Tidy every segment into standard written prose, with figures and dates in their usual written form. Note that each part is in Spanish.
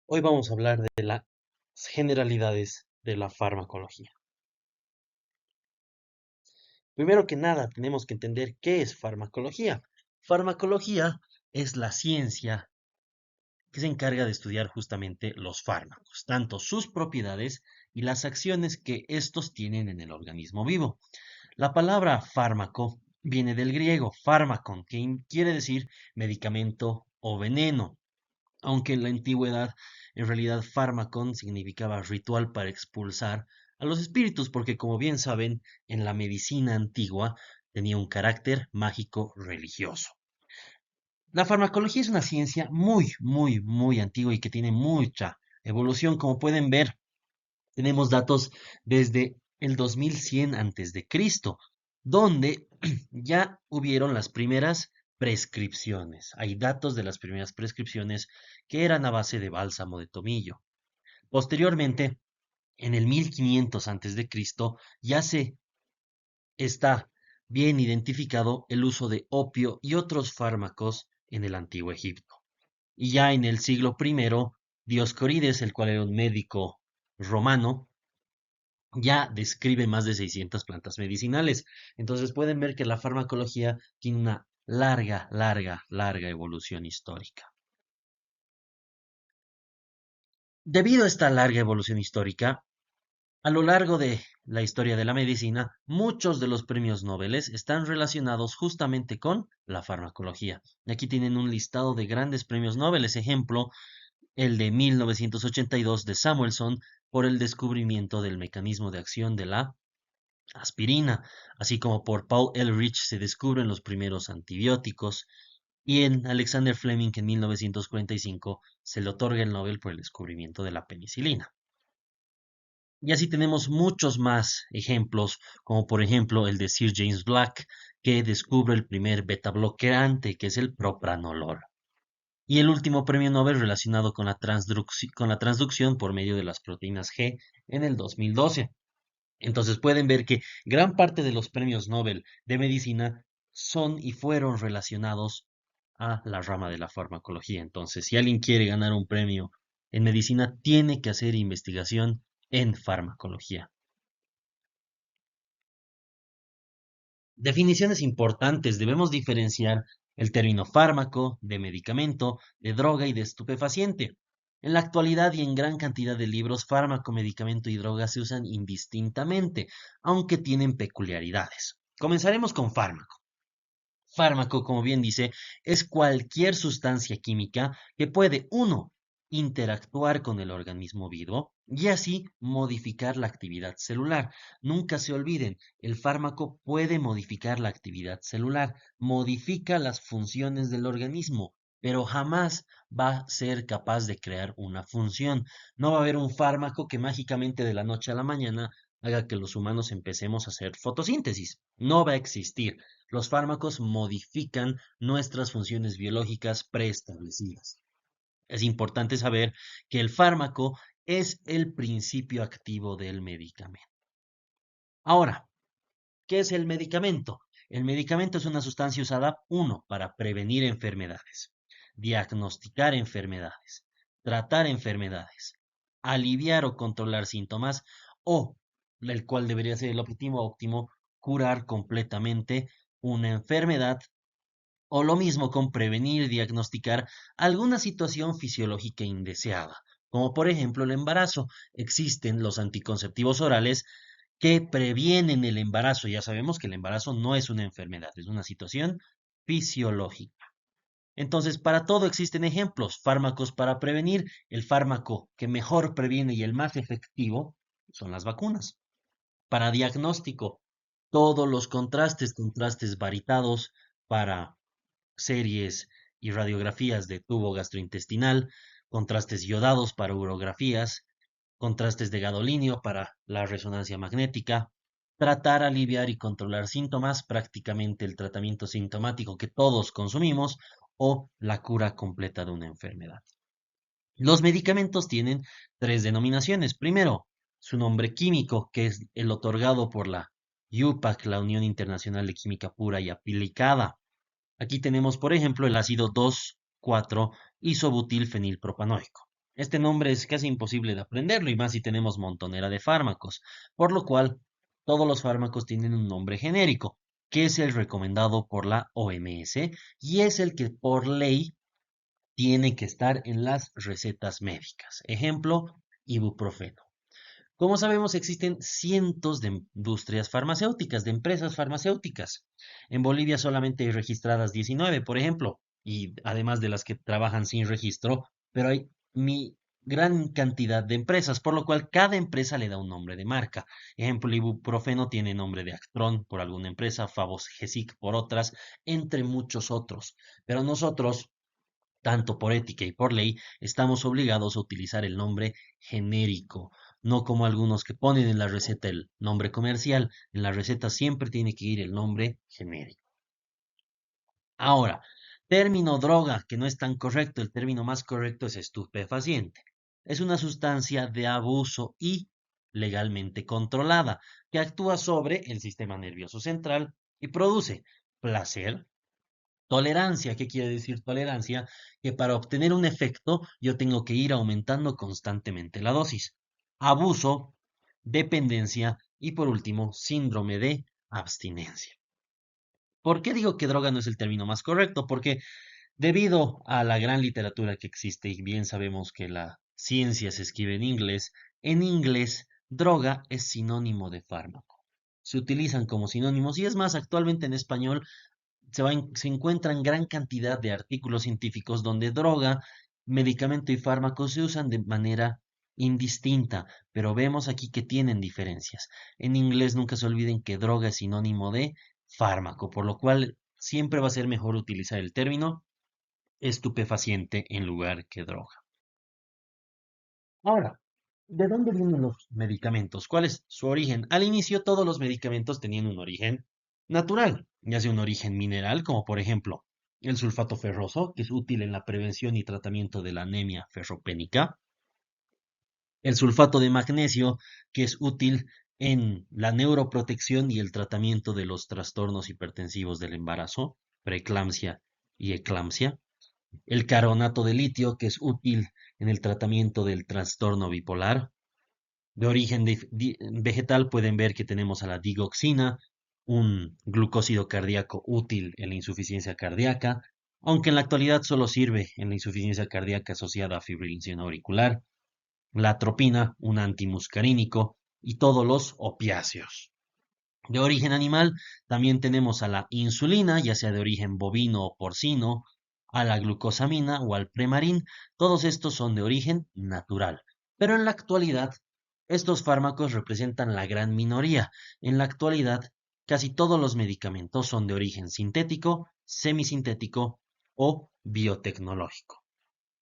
Hoy vamos a hablar de las generalidades de la farmacología. Primero que nada, tenemos que entender qué es farmacología. Farmacología es la ciencia que se encarga de estudiar justamente los fármacos, tanto sus propiedades y las acciones que estos tienen en el organismo vivo. La palabra fármaco viene del griego fármacon, que quiere decir medicamento o veneno. Aunque en la antigüedad en realidad fármacon significaba ritual para expulsar a los espíritus, porque como bien saben, en la medicina antigua tenía un carácter mágico religioso. La farmacología es una ciencia muy antigua y que tiene mucha evolución. Como pueden ver, tenemos datos desde el 2100 antes de Cristo, donde ya hubieron las primeras prescripciones. Hay datos de las primeras prescripciones que eran a base de bálsamo de tomillo. Posteriormente, en el 1500 antes de Cristo, ya se está bien identificado el uso de opio y otros fármacos en el antiguo Egipto. Y ya en el siglo I, Dioscorides, el cual era un médico romano, ya describe más de 600 plantas medicinales. Entonces pueden ver que la farmacología tiene una larga evolución histórica. Debido a esta larga evolución histórica, a lo largo de la historia de la medicina, muchos de los premios Nobel están relacionados justamente con la farmacología. Aquí tienen un listado de grandes premios Nobel, ejemplo, el de 1982 de Samuelson por el descubrimiento del mecanismo de acción de la aspirina, así como por Paul Ehrlich se descubren los primeros antibióticos, y en Alexander Fleming en 1945 se le otorga el Nobel por el descubrimiento de la penicilina. Y así tenemos muchos más ejemplos, como por ejemplo el de Sir James Black, que descubre el primer beta bloqueante, que es el propranolol. Y el último premio Nobel relacionado con la transducción por medio de las proteínas G en el 2012. Entonces pueden ver que gran parte de los premios Nobel de medicina son y fueron relacionados a la rama de la farmacología. Entonces, si alguien quiere ganar un premio en medicina, tiene que hacer investigación en farmacología. Definiciones importantes. Debemos diferenciar el término fármaco de medicamento, de droga y de estupefaciente. En la actualidad y en gran cantidad de libros, fármaco, medicamento y droga se usan indistintamente, aunque tienen peculiaridades. Comenzaremos con fármaco. Fármaco, como bien dice, es cualquier sustancia química que puede, uno, interactuar con el organismo vivo y así modificar la actividad celular. Nunca se olviden, el fármaco puede modificar la actividad celular, modifica las funciones del organismo, pero jamás va a ser capaz de crear una función. No va a haber un fármaco que mágicamente de la noche a la mañana haga que los humanos empecemos a hacer fotosíntesis. No va a existir. Los fármacos modifican nuestras funciones biológicas preestablecidas. Es importante saber que el fármaco es el principio activo del medicamento. Ahora, ¿qué es el medicamento? El medicamento es una sustancia usada, uno, para prevenir enfermedades, diagnosticar enfermedades, tratar enfermedades, aliviar o controlar síntomas o, el cual debería ser el objetivo óptimo, curar completamente una enfermedad o lo mismo con prevenir y diagnosticar alguna situación fisiológica indeseada, como por ejemplo el embarazo. Existen los anticonceptivos orales que previenen el embarazo. Ya sabemos que el embarazo no es una enfermedad, es una situación fisiológica. Entonces, para todo existen ejemplos, fármacos para prevenir. El fármaco que mejor previene y el más efectivo son las vacunas. Para diagnóstico, todos los contrastes varitados para series y radiografías de tubo gastrointestinal, contrastes iodados para urografías, contrastes de gadolinio para la resonancia magnética, tratar, aliviar y controlar síntomas, prácticamente el tratamiento sintomático que todos consumimos o la cura completa de una enfermedad. Los medicamentos tienen tres denominaciones. Primero, su nombre químico, que es el otorgado por la UPAC, la Unión Internacional de Química Pura y Aplicada. Aquí tenemos, por ejemplo, el ácido 2,4 isobutilfenilpropanoico. Este nombre es casi imposible de aprenderlo y más si tenemos montonera de fármacos, por lo cual todos los fármacos tienen un nombre genérico, que es el recomendado por la OMS y es el que por ley tiene que estar en las recetas médicas. Ejemplo, ibuprofeno. Como sabemos, existen cientos de industrias farmacéuticas, de empresas farmacéuticas. En Bolivia solamente hay registradas 19, por ejemplo, y además de las que trabajan sin registro, pero hay gran cantidad de empresas, por lo cual cada empresa le da un nombre de marca. Ejemplo, el ibuprofeno tiene nombre de Actron por alguna empresa, Favos Gesic por otras, entre muchos otros. Pero nosotros, tanto por ética y por ley, estamos obligados a utilizar el nombre genérico, no como algunos que ponen en la receta el nombre comercial. En la receta siempre tiene que ir el nombre genérico. Ahora, término droga, que no es tan correcto, el término más correcto es estupefaciente. Es una sustancia de abuso y legalmente controlada, que actúa sobre el sistema nervioso central y produce placer, tolerancia. ¿Qué quiere decir tolerancia? Que para obtener un efecto yo tengo que ir aumentando constantemente la dosis. Abuso, dependencia y por último, síndrome de abstinencia. ¿Por qué digo que droga no es el término más correcto? Porque debido a la gran literatura que existe y bien sabemos que la ciencia se escribe en inglés droga es sinónimo de fármaco. Se utilizan como sinónimos y es más, actualmente en español se encuentran gran cantidad de artículos científicos donde droga, medicamento y fármaco se usan de manera indistinta, pero vemos aquí que tienen diferencias. En inglés nunca se olviden que droga es sinónimo de fármaco, por lo cual siempre va a ser mejor utilizar el término estupefaciente en lugar que droga. Ahora, ¿de dónde vienen los medicamentos? ¿Cuál es su origen? Al inicio todos los medicamentos tenían un origen natural, ya sea un origen mineral, como por ejemplo el sulfato ferroso, que es útil en la prevención y tratamiento de la anemia ferropénica, el sulfato de magnesio, que es útil en la neuroprotección y el tratamiento de los trastornos hipertensivos del embarazo, preeclampsia y eclampsia, el carbonato de litio, que es útil en el tratamiento del trastorno bipolar. De origen vegetal pueden ver que tenemos a la digoxina, un glucósido cardíaco útil en la insuficiencia cardíaca, aunque en la actualidad solo sirve en la insuficiencia cardíaca asociada a fibrilación auricular, la atropina, un antimuscarínico, y todos los opiáceos. De origen animal, también tenemos a la insulina, ya sea de origen bovino o porcino, a la glucosamina o al premarín. Todos estos son de origen natural. Pero en la actualidad, estos fármacos representan la gran minoría. En la actualidad, casi todos los medicamentos son de origen sintético, semisintético o biotecnológico.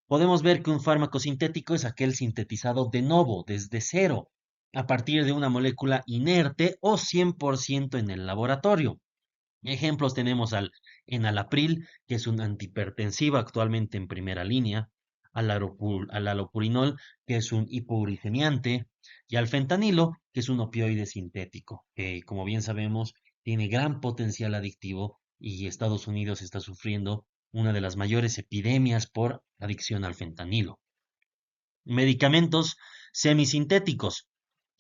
Podemos ver que un fármaco sintético es aquel sintetizado de novo, desde cero, a partir de una molécula inerte o 100% en el laboratorio. Ejemplos tenemos al enalapril, que es un antihipertensivo actualmente en primera línea, al alopurinol, que es un hipoglicemiante, y al fentanilo, que es un opioide sintético, que como bien sabemos tiene gran potencial adictivo y Estados Unidos está sufriendo una de las mayores epidemias por adicción al fentanilo. Medicamentos semisintéticos,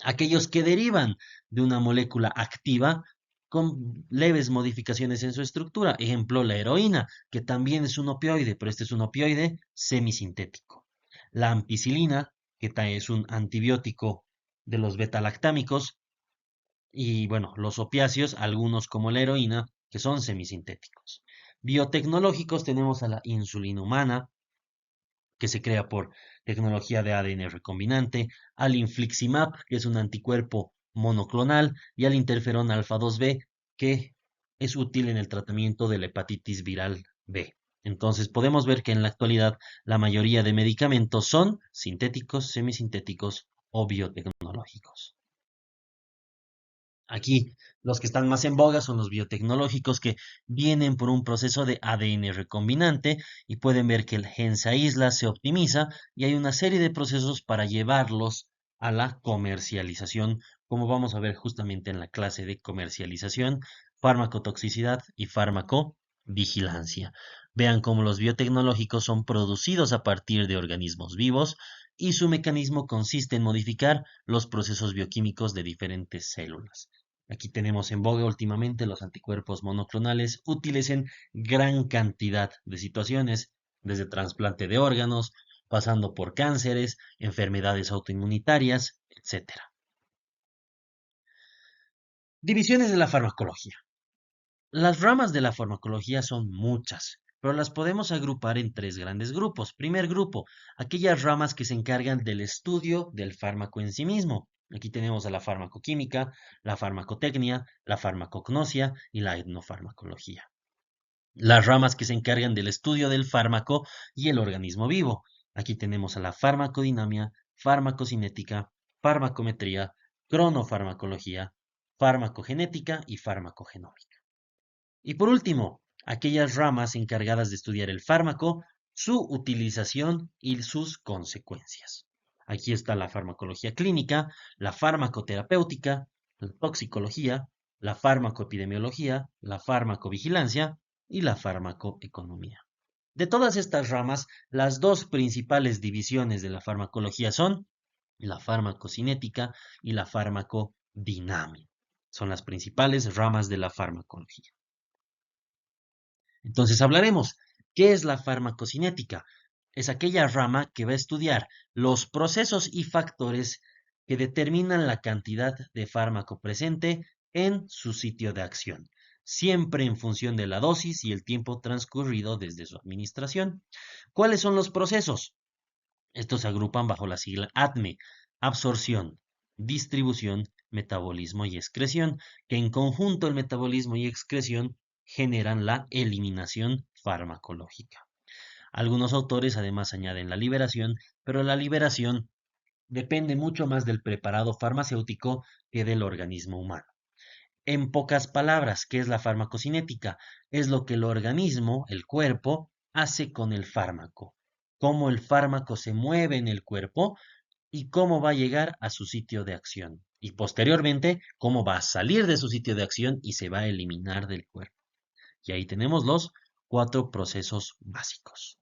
aquellos que derivan de una molécula activa con leves modificaciones en su estructura. Ejemplo, la heroína, que también es un opioide, pero este es un opioide semisintético. La ampicilina, que es un antibiótico de los betalactámicos. Y bueno, los opiáceos, algunos como la heroína, que son semisintéticos. Biotecnológicos tenemos a la insulina humana, que se crea por tecnología de ADN recombinante, al infliximab, que es un anticuerpo monoclonal, y al interferón alfa 2B, que es útil en el tratamiento de la hepatitis viral B. Entonces podemos ver que en la actualidad la mayoría de medicamentos son sintéticos, semisintéticos o biotecnológicos. Aquí los que están más en boga son los biotecnológicos que vienen por un proceso de ADN recombinante y pueden ver que el gen se aísla, se optimiza y hay una serie de procesos para llevarlos a la comercialización, como vamos a ver justamente en la clase de comercialización, farmacotoxicidad y farmacovigilancia. Vean cómo los biotecnológicos son producidos a partir de organismos vivos y su mecanismo consiste en modificar los procesos bioquímicos de diferentes células. Aquí tenemos en boga últimamente los anticuerpos monoclonales útiles en gran cantidad de situaciones, desde trasplante de órganos, pasando por cánceres, enfermedades autoinmunitarias, etcétera. Divisiones de la farmacología. Las ramas de la farmacología son muchas, pero las podemos agrupar en tres grandes grupos. Primer grupo, aquellas ramas que se encargan del estudio del fármaco en sí mismo. Aquí tenemos a la farmacoquímica, la farmacotecnia, la farmacognosia y la etnofarmacología. Las ramas que se encargan del estudio del fármaco y el organismo vivo. Aquí tenemos a la farmacodinamia, farmacocinética, farmacometría, cronofarmacología, farmacogenética y farmacogenómica. Y por último, aquellas ramas encargadas de estudiar el fármaco, su utilización y sus consecuencias. Aquí está la farmacología clínica, la farmacoterapéutica, la toxicología, la farmacoepidemiología, la farmacovigilancia y la farmacoeconomía. De todas estas ramas, las dos principales divisiones de la farmacología son la farmacocinética y la farmacodinamia. Son las principales ramas de la farmacología. Entonces hablaremos, ¿qué es la farmacocinética? Es aquella rama que va a estudiar los procesos y factores que determinan la cantidad de fármaco presente en su sitio de acción, siempre en función de la dosis y el tiempo transcurrido desde su administración. ¿Cuáles son los procesos? Estos se agrupan bajo la sigla ADME: absorción, distribución, metabolismo y excreción, que en conjunto el metabolismo y excreción generan la eliminación farmacológica. Algunos autores además añaden la liberación, pero la liberación depende mucho más del preparado farmacéutico que del organismo humano. En pocas palabras, ¿qué es la farmacocinética? Es lo que el organismo, el cuerpo, hace con el fármaco, cómo el fármaco se mueve en el cuerpo y cómo va a llegar a su sitio de acción. Y posteriormente, cómo va a salir de su sitio de acción y se va a eliminar del cuerpo. Y ahí tenemos los cuatro procesos básicos.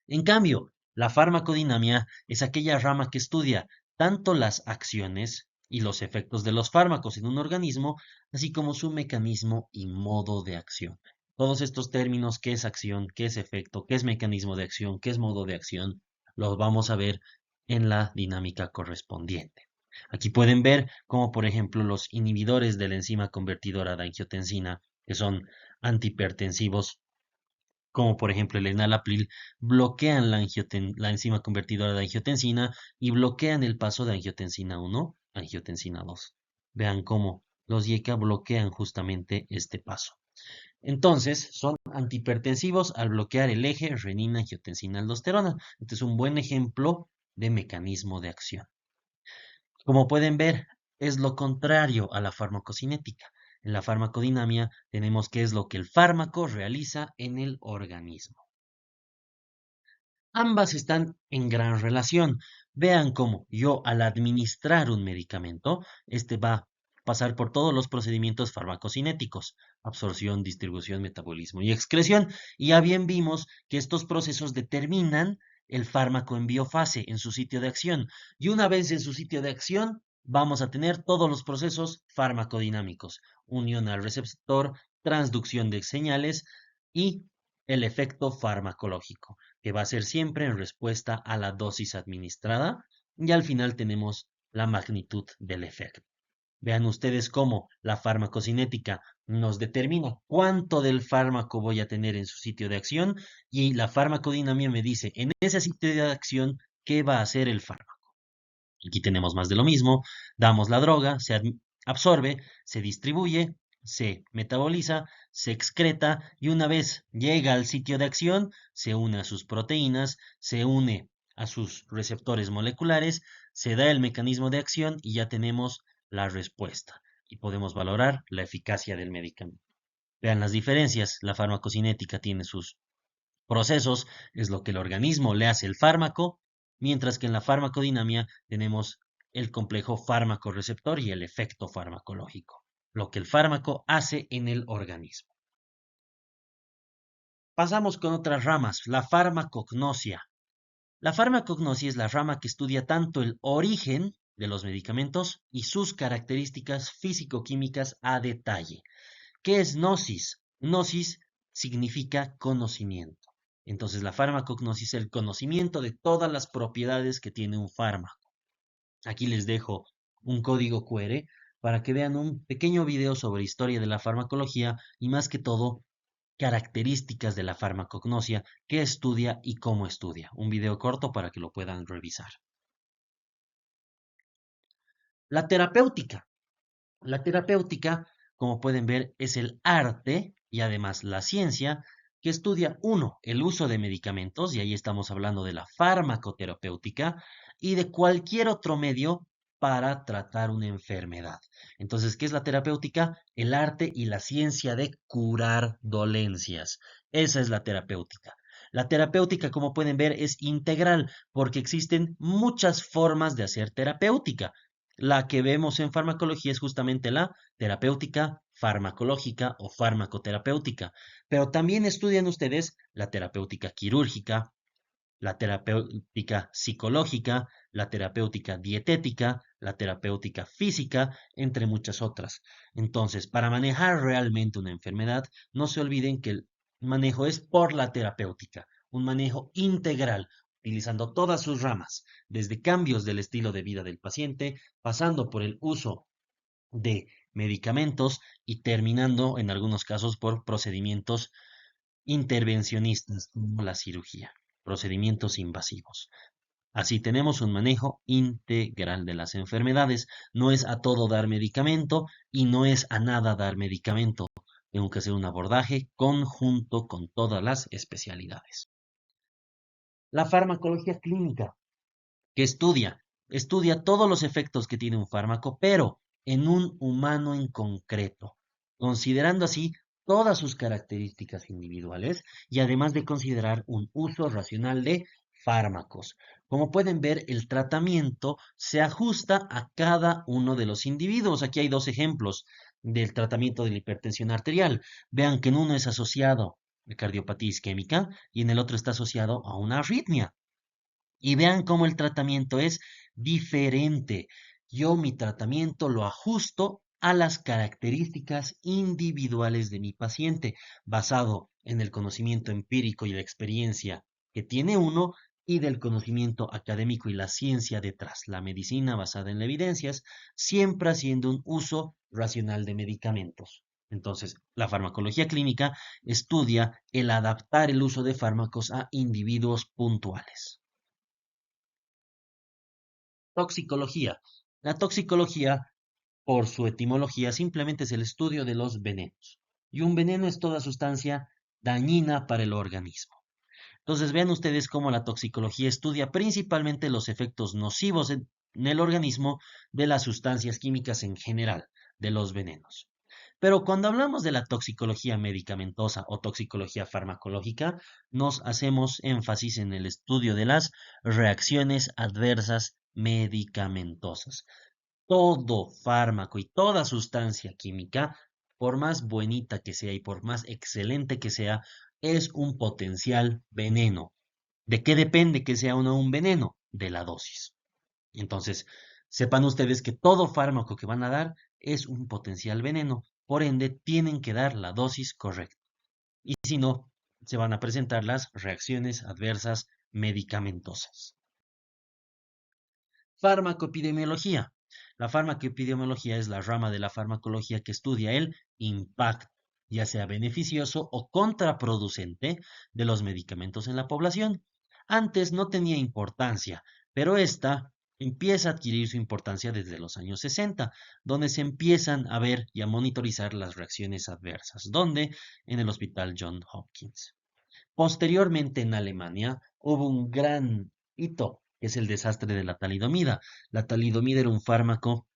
En cambio, la farmacodinamia es aquella rama que estudia tanto las acciones y los efectos de los fármacos en un organismo, así como su mecanismo y modo de acción. Todos estos términos, qué es acción, qué es efecto, qué es mecanismo de acción, qué es modo de acción, los vamos a ver en la dinámica correspondiente. Aquí pueden ver como, por ejemplo, los inhibidores de la enzima convertidora de angiotensina, que son antihipertensivos, como por ejemplo el enalapril, bloquean la enzima convertidora de angiotensina y bloquean el paso de angiotensina 1 a angiotensina 2. Vean cómo los IECA bloquean justamente este paso. Entonces, son antihipertensivos al bloquear el eje renina-angiotensina-aldosterona. Este es un buen ejemplo de mecanismo de acción. Como pueden ver, es lo contrario a la farmacocinética. En la farmacodinamia tenemos qué es lo que el fármaco realiza en el organismo. Ambas están en gran relación. Vean cómo yo al administrar un medicamento, este va a pasar por todos los procedimientos farmacocinéticos: absorción, distribución, metabolismo y excreción. Y ya bien vimos que estos procesos determinan el fármaco en biofase, en su sitio de acción. Y una vez en su sitio de acción, vamos a tener todos los procesos farmacodinámicos: unión al receptor, transducción de señales y el efecto farmacológico, que va a ser siempre en respuesta a la dosis administrada, y al final tenemos la magnitud del efecto. Vean ustedes cómo la farmacocinética nos determina cuánto del fármaco voy a tener en su sitio de acción, y la farmacodinamia me dice en ese sitio de acción qué va a hacer el fármaco. Aquí tenemos más de lo mismo: damos la droga, se absorbe, se distribuye, se metaboliza, se excreta y una vez llega al sitio de acción, se une a sus proteínas, se une a sus receptores moleculares, se da el mecanismo de acción y ya tenemos la respuesta y podemos valorar la eficacia del medicamento. Vean las diferencias: la farmacocinética tiene sus procesos, es lo que el organismo le hace al fármaco, mientras que en la farmacodinamia tenemos el complejo fármaco-receptor y el efecto farmacológico, lo que el fármaco hace en el organismo. Pasamos con otras ramas, la farmacognosia. La farmacognosia es la rama que estudia tanto el origen de los medicamentos y sus características físico-químicas a detalle. ¿Qué es gnosis? Gnosis significa conocimiento. Entonces, la farmacognosis es el conocimiento de todas las propiedades que tiene un fármaco. Aquí les dejo un código QR para que vean un pequeño video sobre historia de la farmacología y más que todo características de la farmacognosia, qué estudia y cómo estudia. Un video corto para que lo puedan revisar. La terapéutica. La terapéutica, como pueden ver, es el arte y además la ciencia que estudia, uno, el uso de medicamentos, y ahí estamos hablando de la farmacoterapéutica, y de cualquier otro medio para tratar una enfermedad. Entonces, ¿qué es la terapéutica? El arte y la ciencia de curar dolencias. Esa es la terapéutica. La terapéutica, como pueden ver, es integral porque existen muchas formas de hacer terapéutica. La que vemos en farmacología es justamente la terapéutica farmacológica o farmacoterapéutica, pero también estudian ustedes la terapéutica quirúrgica, la terapéutica psicológica, la terapéutica dietética, la terapéutica física, entre muchas otras. Entonces, para manejar realmente una enfermedad, no se olviden que el manejo es por la terapéutica, un manejo integral, utilizando todas sus ramas, desde cambios del estilo de vida del paciente, pasando por el uso de medicamentos y terminando en algunos casos por procedimientos intervencionistas como la cirugía, procedimientos invasivos. Así tenemos un manejo integral de las enfermedades. No es a todo dar medicamento y no es a nada dar medicamento. Tengo que hacer un abordaje conjunto con todas las especialidades. La farmacología clínica, que estudia todos los efectos que tiene un fármaco, pero en un humano en concreto, considerando así todas sus características individuales y además de considerar un uso racional de fármacos. Como pueden ver, el tratamiento se ajusta a cada uno de los individuos. Aquí hay dos ejemplos del tratamiento de la hipertensión arterial. Vean que en uno es asociado a cardiopatía isquémica y en el otro está asociado a una arritmia. Y vean cómo el tratamiento es diferente. Yo mi tratamiento lo ajusto a las características individuales de mi paciente, basado en el conocimiento empírico y la experiencia que tiene uno y del conocimiento académico y la ciencia detrás, la medicina basada en evidencias, siempre haciendo un uso racional de medicamentos. Entonces, la farmacología clínica estudia el adaptar el uso de fármacos a individuos puntuales. Toxicología. La toxicología, por su etimología, simplemente es el estudio de los venenos. Y un veneno es toda sustancia dañina para el organismo. Entonces vean ustedes cómo la toxicología estudia principalmente los efectos nocivos en el organismo de las sustancias químicas en general, de los venenos. Pero cuando hablamos de la toxicología medicamentosa o toxicología farmacológica, nos hacemos énfasis en el estudio de las reacciones adversas medicamentosas. Todo fármaco y toda sustancia química, por más bonita que sea y por más excelente que sea, es un potencial veneno. ¿De qué depende que sea un veneno? De la dosis. Entonces, sepan ustedes que todo fármaco que van a dar es un potencial veneno, por ende tienen que dar la dosis correcta. Y si no, se van a presentar las reacciones adversas medicamentosas. Farmacoepidemiología. La farmacoepidemiología es la rama de la farmacología que estudia el impacto, ya sea beneficioso o contraproducente, de los medicamentos en la población. Antes no tenía importancia, pero esta empieza a adquirir su importancia desde los años 60, donde se empiezan a ver y a monitorizar las reacciones adversas, donde en el Hospital John Hopkins. Posteriormente en Alemania hubo un gran hito, que es el desastre de la talidomida. La talidomida era un fármaco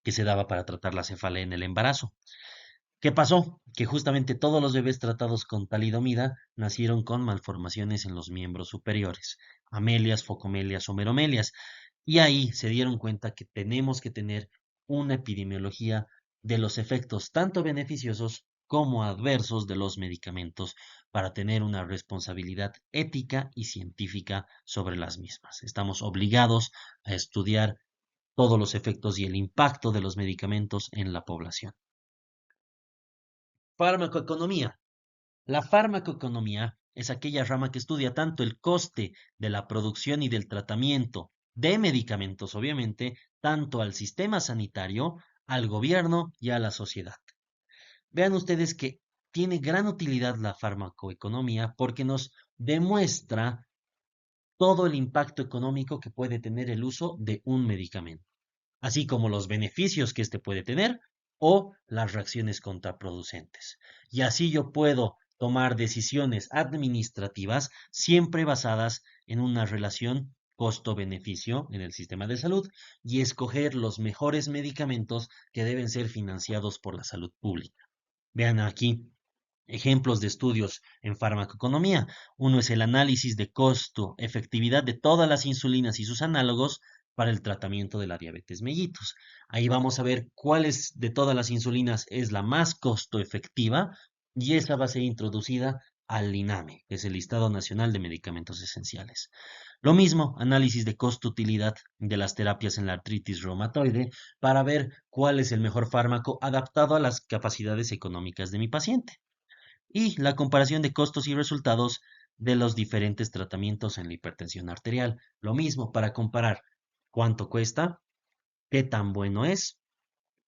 que se daba para tratar la cefalea en el embarazo. ¿Qué pasó? Que justamente todos los bebés tratados con talidomida nacieron con malformaciones en los miembros superiores, amelias, focomelias o meromelias. Y ahí se dieron cuenta que tenemos que tener una epidemiología de los efectos tanto beneficiosos como adversos de los medicamentos para tener una responsabilidad ética y científica sobre las mismas. Estamos obligados a estudiar todos los efectos y el impacto de los medicamentos en la población. Farmacoeconomía. La farmacoeconomía es aquella rama que estudia tanto el coste de la producción y del tratamiento de medicamentos, obviamente, tanto al sistema sanitario, al gobierno y a la sociedad. Vean ustedes que tiene gran utilidad la farmacoeconomía porque nos demuestra todo el impacto económico que puede tener el uso de un medicamento, así como los beneficios que éste puede tener o las reacciones contraproducentes. Y así yo puedo tomar decisiones administrativas siempre basadas en una relación costo-beneficio en el sistema de salud y escoger los mejores medicamentos que deben ser financiados por la salud pública. Vean aquí ejemplos de estudios en farmacoeconomía. Uno es el análisis de costo-efectividad de todas las insulinas y sus análogos para el tratamiento de la diabetes mellitus. Ahí vamos a ver cuáles de todas las insulinas es la más costo efectiva y esa va a ser introducida al LINAME, que es el Listado Nacional de Medicamentos Esenciales. Lo mismo, análisis de costo-utilidad de las terapias en la artritis reumatoide para ver cuál es el mejor fármaco adaptado a las capacidades económicas de mi paciente. Y la comparación de costos y resultados de los diferentes tratamientos en la hipertensión arterial. Lo mismo para comparar cuánto cuesta, qué tan bueno es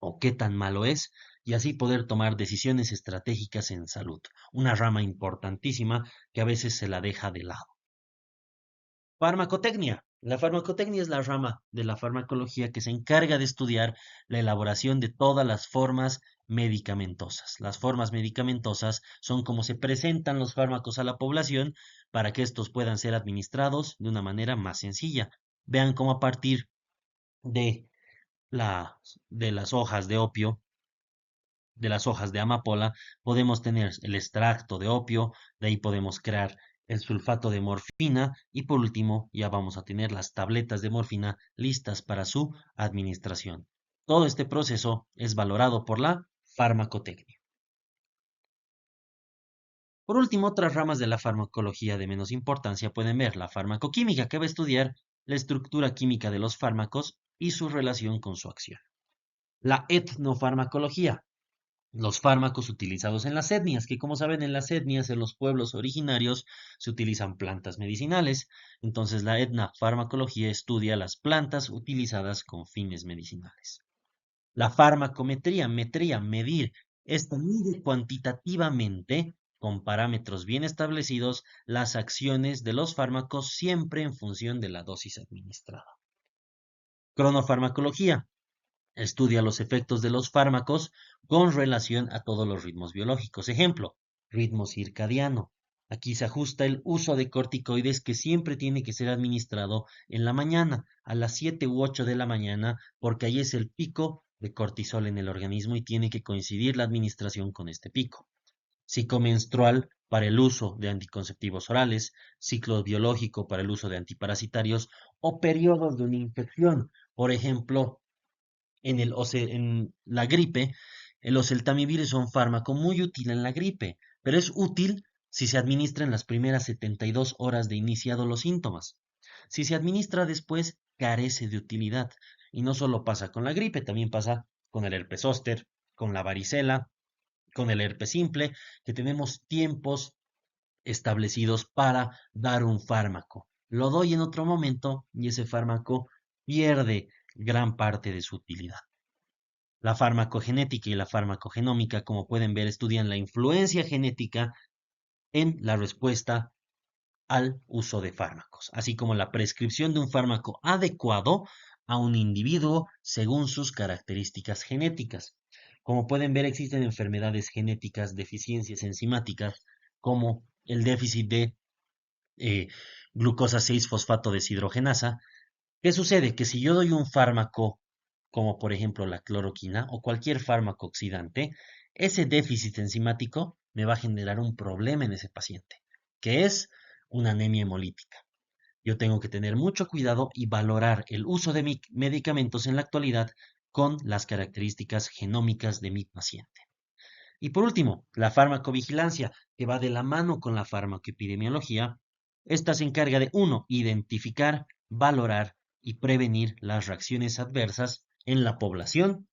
o qué tan malo es, y así poder tomar decisiones estratégicas en salud, una rama importantísima que a veces se la deja de lado. Farmacotecnia. La farmacotecnia es la rama de la farmacología que se encarga de estudiar la elaboración de todas las formas medicamentosas. Las formas medicamentosas son como se presentan los fármacos a la población para que estos puedan ser administrados de una manera más sencilla. Vean cómo a partir de, de las hojas de opio, de las hojas de amapola, podemos tener el extracto de opio, de ahí podemos crear el sulfato de morfina y por último ya vamos a tener las tabletas de morfina listas para su administración. Todo este proceso es valorado por la farmacotecnia. Por último, otras ramas de la farmacología de menos importancia pueden ver la farmacoquímica, que va a estudiar la estructura química de los fármacos y su relación con su acción. La etnofarmacología, los fármacos utilizados en las etnias, que como saben en las etnias, en los pueblos originarios, se utilizan plantas medicinales. Entonces la etnofarmacología estudia las plantas utilizadas con fines medicinales. La farmacometría, medir, esta mide cuantitativamente, con parámetros bien establecidos, las acciones de los fármacos siempre en función de la dosis administrada. Cronofarmacología, estudia los efectos de los fármacos con relación a todos los ritmos biológicos. Ejemplo, ritmo circadiano. Aquí se ajusta el uso de corticoides que siempre tiene que ser administrado en la mañana, a las 7 u 8 de la mañana, porque ahí es el pico de cortisol en el organismo y tiene que coincidir la administración con este pico. Ciclo menstrual para el uso de anticonceptivos orales, ciclo biológico para el uso de antiparasitarios o periodos de una infección. Por ejemplo, en la gripe, el oseltamivir es un fármaco muy útil en la gripe, pero es útil si se administra en las primeras 72 horas de iniciado los síntomas. Si se administra después, carece de utilidad. Y no solo pasa con la gripe, también pasa con el herpes zóster, con la varicela, con el herpes simple, que tenemos tiempos establecidos para dar un fármaco. Lo doy en otro momento y ese fármaco pierde gran parte de su utilidad. La farmacogenética y la farmacogenómica, como pueden ver, estudian la influencia genética en la respuesta al uso de fármacos, así como la prescripción de un fármaco adecuado a un individuo según sus características genéticas. Como pueden ver, existen enfermedades genéticas, deficiencias enzimáticas, como el déficit de eh, glucosa 6-fosfato deshidrogenasa. ¿Qué sucede? Que si yo doy un fármaco, como por ejemplo la cloroquina o cualquier fármaco oxidante, ese déficit enzimático me va a generar un problema en ese paciente, que es una anemia hemolítica. Yo tengo que tener mucho cuidado y valorar el uso de mis medicamentos en la actualidad con las características genómicas de mi paciente. Y por último, la farmacovigilancia, que va de la mano con la farmacoepidemiología. Esta se encarga de, uno, identificar, valorar y prevenir las reacciones adversas en la población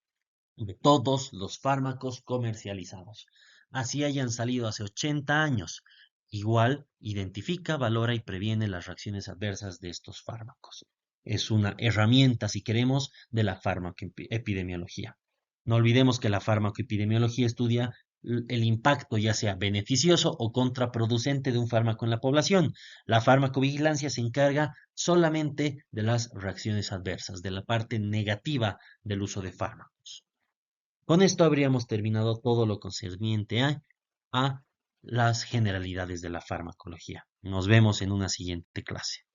de todos los fármacos comercializados. Así hayan salido hace 80 años. Igual identifica, valora y previene las reacciones adversas de estos fármacos. Es una herramienta, si queremos, de la farmacoepidemiología. No olvidemos que la farmacoepidemiología estudia el impacto, ya sea beneficioso o contraproducente, de un fármaco en la población. La farmacovigilancia se encarga solamente de las reacciones adversas, de la parte negativa del uso de fármacos. Con esto habríamos terminado todo lo concerniente a las generalidades de la farmacología. Nos vemos en una siguiente clase.